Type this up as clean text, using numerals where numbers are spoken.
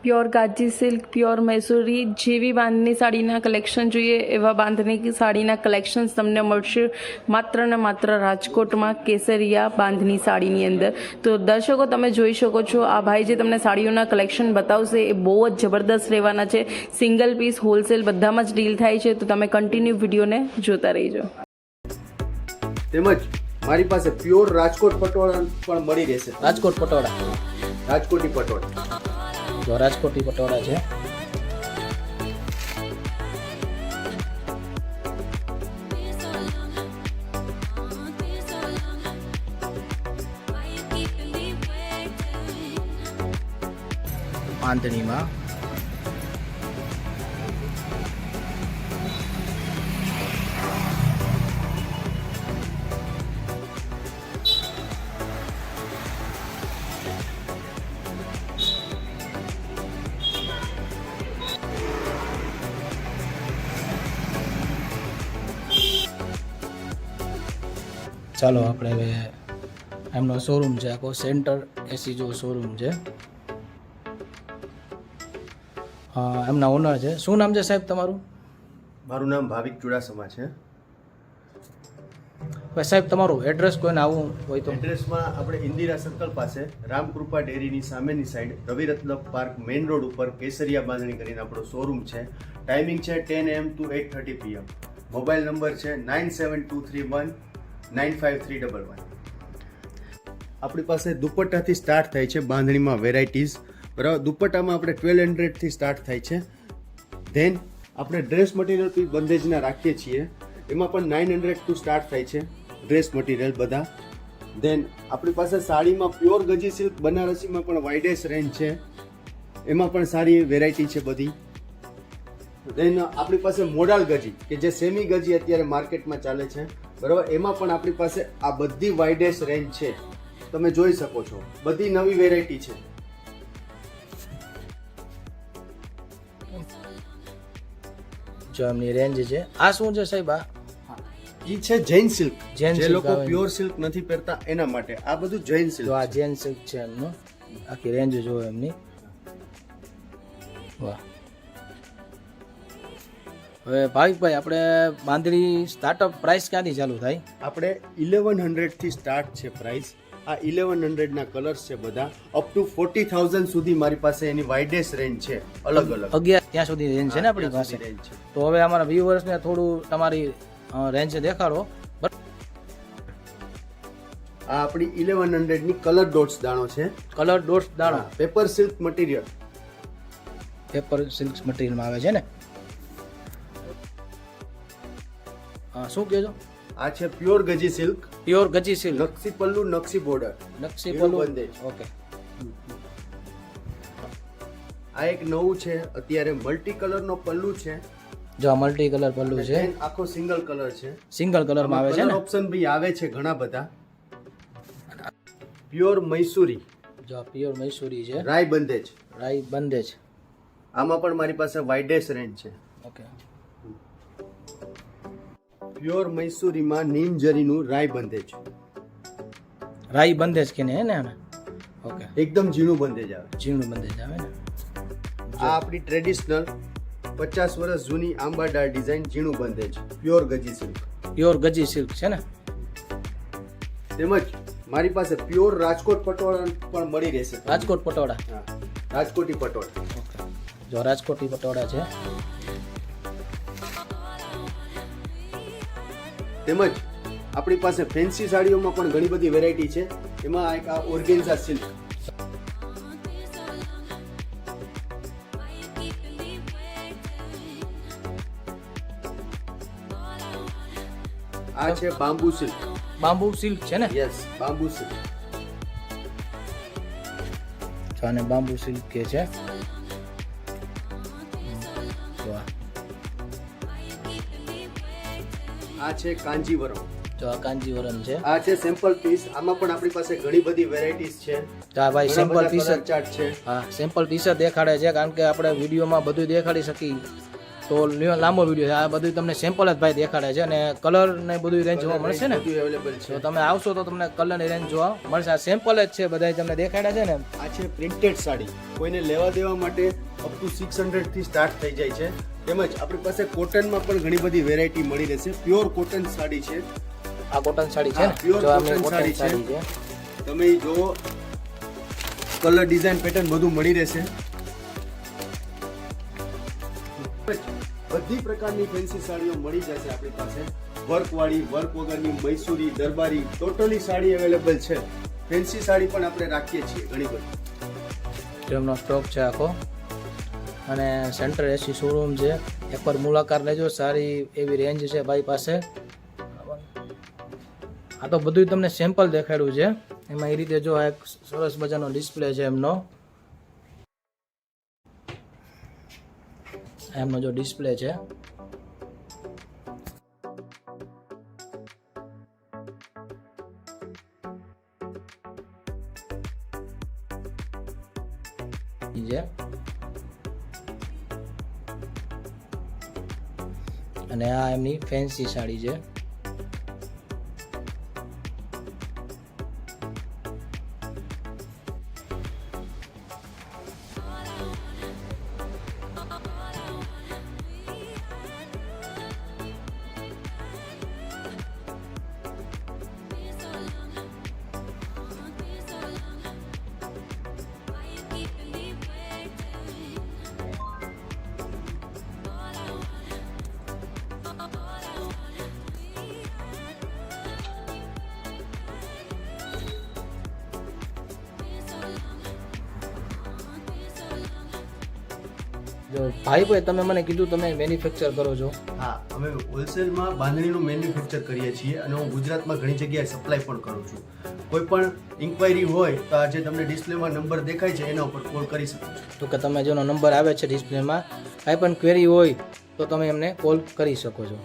Pure ગાજી silk, pure મૈસૂરી જેવી બાંધણી સાડીના collection જોઈએ એવા બાંધણી સાડીના કલેક્શન્સ તમને મળશે માત્ર ને માત્ર રાજકોટમાં કેસરિયા બાંધણી સાડીની અંદર. તો દર્શકો તમે જોઈ શકો છો આ ભાઈ જે તમને સાડીઓના કલેક્શન બતાવશે એ બહુ જ જબરદસ્ત રહેવાના છે. સિંગલ પીસ હોલસેલ બધામાં જ ડીલ થાય છે, તો તમે કન્ટિન્યુ વિડીયોને જોતા રહીજો. તેમજ મારી પાસે પ્યોર રાજકોટ પટોળા પણ મળી રહેશે. રાજકોટ પટોળા, રાજકોટી પટોળા, જો રાજકોટી પટોળા છે. બાંધણીમાં ચાલો આપણે હવે એમનો શોરૂમ છે, આખો સેન્ટર એસી જેવો શોરૂમ છે. એમના ઓનર છે. શું નામ છે સાહેબ તમારું? મારું નામ ભાવિક ચુડાસમા છે. ભાઈ સાહેબ તમારું એડ્રેસ કોઈને આવવું હોય તો? એડ્રેસમાં આપણે ઇન્દિરા સર્કલ પાસે રામકૃપા ડેરીની સામેની side Raviratna park main road ઉપર કેસરિયા બાંધણી કરીને આપણો શોરૂમ છે. ટાઈમિંગ છે 10 AM to 8:30 PM. Mobile number છે 9723195311. આપણી પાસે દુપટ્ટાથી સ્ટાર્ટ થાય છે બાંધણીમાં વેરાયટીઝ. બરાબર, દુપટ્ટામાં આપણે 1200 થી સ્ટાર્ટ થાય છે. ધેન આપણે ડ્રેસ મટીરિયલ પીસ બંદેજના રાખીએ છીએ, એમાં પણ 900 થી સ્ટાર્ટ થાય છે ડ્રેસ મટીરિયલ બધા. ધેન આપણી પાસે સાડીમાં પ્યોર ગજી સિલ્ક બનારસીમાં પણ વાઇડેસ્ટ રેન્જ છે, એમાં પણ સારી વેરાયટી છે બધી. ધેન આપણી પાસે મોડાલ ગજી કે જે સેમી ગજી અત્યારે માર્કેટમાં ચાલે છે, બરાબર, એમાં પણ આપણી પાસે આ બધી વાઇડેસ્ટ રેન્જ છે, તમે જોઈ શકો છો. બધી નવી વેરાયટી છે. જો એમની રેન્જ છે. આ શું છે સાહેબ? આ ઈ છે જૈન સિલ્ક. જૈન જે સિલ્ક લોકો આવે. પ્યોર સિલ્ક નથી પહેરતા એના માટે આ બધું જૈન જો સિલ્ક. આ જૈન સિલ્ક છે એમનું, આખી રેન્જ જો એમની. વાહ. હવે ભાવિકભાઈ આપણે બાંધણી સ્ટાર્ટઅપ પ્રાઇસ ક્યાંથી ચાલુ થાય? આપણે 1100 થી સ્ટાર્ટ છે પ્રાઇસ. આ 1100 ના કલર્સ છે બધા, અપ ટુ 40,000 સુધી મારી પાસે એની વાઇડેસ્ટ રેન્જ છે, અલગ અલગ 11 ત્યાં સુધી રેન્જ છે ને આપણી ત્યાં પાસે. સુધી range છે. તો હવે અમારા વ્યુઅર્સને થોડું તમારી રેન્જ દેખાડો. આ આપણી 1100 ની કલર ડોટ્સ દાણો છે. કલર ડોટ્સ દાણા paper silk material. Paper silk મટીરિયલમાં આવે છે ને? શું કહેજો? આ છે pure gajji silk, pure gajji silk, નકશી પલ્લુ નકશી બોર્ડર, નકશી એવું પલ્લુ. બંદેજ. ઓકે. આ એક નવું છે અત્યારે, મલ્ટી કલર નો પલ્લુ છે. જો આ મલ્ટી કલર પલ્લુ છે, Then આખો સિંગલ કલર છે. સિંગલ કલરમાં આવે છે ને? ઓપ્શન બી આવે છે ઘણા બધા. પ્યોર મૈસૂરી, જો આ પ્યોર મૈસૂરી છે, રાય બંદેજ. રાઈ બંદેજ. આમાં પણ મારી પાસે વાઇડેસ્ટ રેન્જ છે. ઓકે. પ્યોર મૈસૂરીમાં નીમ જરીનું રાય બંદેજ, રાઈ બંદેજ કે ને હે ને આને? ઓકે. એકદમ ઝીણું બંદેજ આવે. ઝીણું બંદેજ આવે ને? આ આપણી ટ્રેડિશનલ 50 વર્ષ જૂની આંબાડાળ ડિઝાઇન ઝીણું બંદેજ, pure gajji silk. Pure gajji silk છે ને? તેમજ મારી પાસે પ્યોર રાજકોટ પટોળા પણ મળી રહેશે. રાજકોટ પટોળા. હા, રાજકોટી પટોળા. ઓકે. જો રાજકોટી પટોળા છે. તેમજ આપણી પાસે ફેન્સી સાડીઓમાં પણ ઘણી બધી વેરાયટી છે. એમાં એક આ ઓર્ગેન્ઝા સિલ્ક, આ છે બામ્બુ સિલ્ક. બામ્બુ સિલ્ક છે ને? Yes, bamboo silk. જો આને બામ્બુ સિલ્ક કે છે. વાહ. આ છે કાંજીવરમ. જો આ કાંજીવરમ છે. આ છે સેમ્પલ પીસ. આમાં પણ આપણી પાસે ઘણી બધી વેરાયટીઝ છે. તો આ ભાઈ ઘણા સેમ્પલ બધા પીસ colour chart છે. હા, સેમ્પલ પીસ દેખાડે છે, કારણ કે આપણે વિડીયોમાં બધું દેખાડી શકી તો લાંબો વિડીયો છે. આ બધું તમને સેમ્પલ જ ભાઈ દેખાડે છે અને કલર ને બધું રેન્જ જોવા મળશે ને. બધું અવેલેબલ છે. તો તમે આવશો તો તમને કલરની રેન્જ જોવા મળશે. આ સેમ્પલ જ છે, બધા તમને દેખાડ્યા છે ને. આ છે પ્રિન્ટેડ સાડી. કોઈને લેવા દેવા માટે અપ ટુ 600 થી સ્ટાર્ટ થઈ જાય છે. તેમજ આપણી પાસે કોટનમાં પણ ઘણી બધી વેરાયટી મળી રહેશે. પ્યોર કોટન સાડી છે. આ કોટન સાડી છે ને, પ્યોર જો આ કોટન કોટન સાડી છે. તમે ઈ જોવો, કલર ડિઝાઇન પેટર્ન બધું મળી રહેશે. બધી પ્રકારની ફેન્સી સાડીઓ મળી જશે આપણી પાસે. વર્ક વાળી, વર્ક વગરની, મૈસૂરી, દરબારી, ટોટલી સાડી અવેલેબલ છે. ફેન્સી સાડી પણ આપણે રાખીએ છીએ ઘણી બધી. જો એમનો સ્ટોક છે આખો અને સેન્ટર એસી શોરૂમ છે. એકવાર મુલાકાત લેજો, સારી એવી રેન્જ છે ભાઈ પાસે. આ તો બધું તમને સેમ્પલ દેખાડ્યું છે. એમાં એ રીતે જો આ એક સરસ મજાનો ડિસ્પ્લે છે એમનો જો ડિસ્પ્લે છે. અને આ એમની ફેન્સી સાડી છે. જો ભાઈ તમે મને કીધું તમે મેન્યુફેક્ચર કરો છો. હા, અમે હોલસેલમાં બાંધણીનું મેન્યુફેક્ચર કરીએ છીએ અને હું ગુજરાતમાં ઘણી જગ્યાએ સપ્લાય પણ કરું છું. કોઈ પણ ઇન્ક્વાયરી હોય તો આજે તમને ડિસ્પ્લેમાં નંબર દેખાય છે એના ઉપર કોલ કરી શકો છો. તો કે તમે જેનો નંબર આવે છે ડિસ્પ્લેમાં, કાંઈ પણ ક્વેરી હોય તો તમે એમને કોલ કરી શકો છો.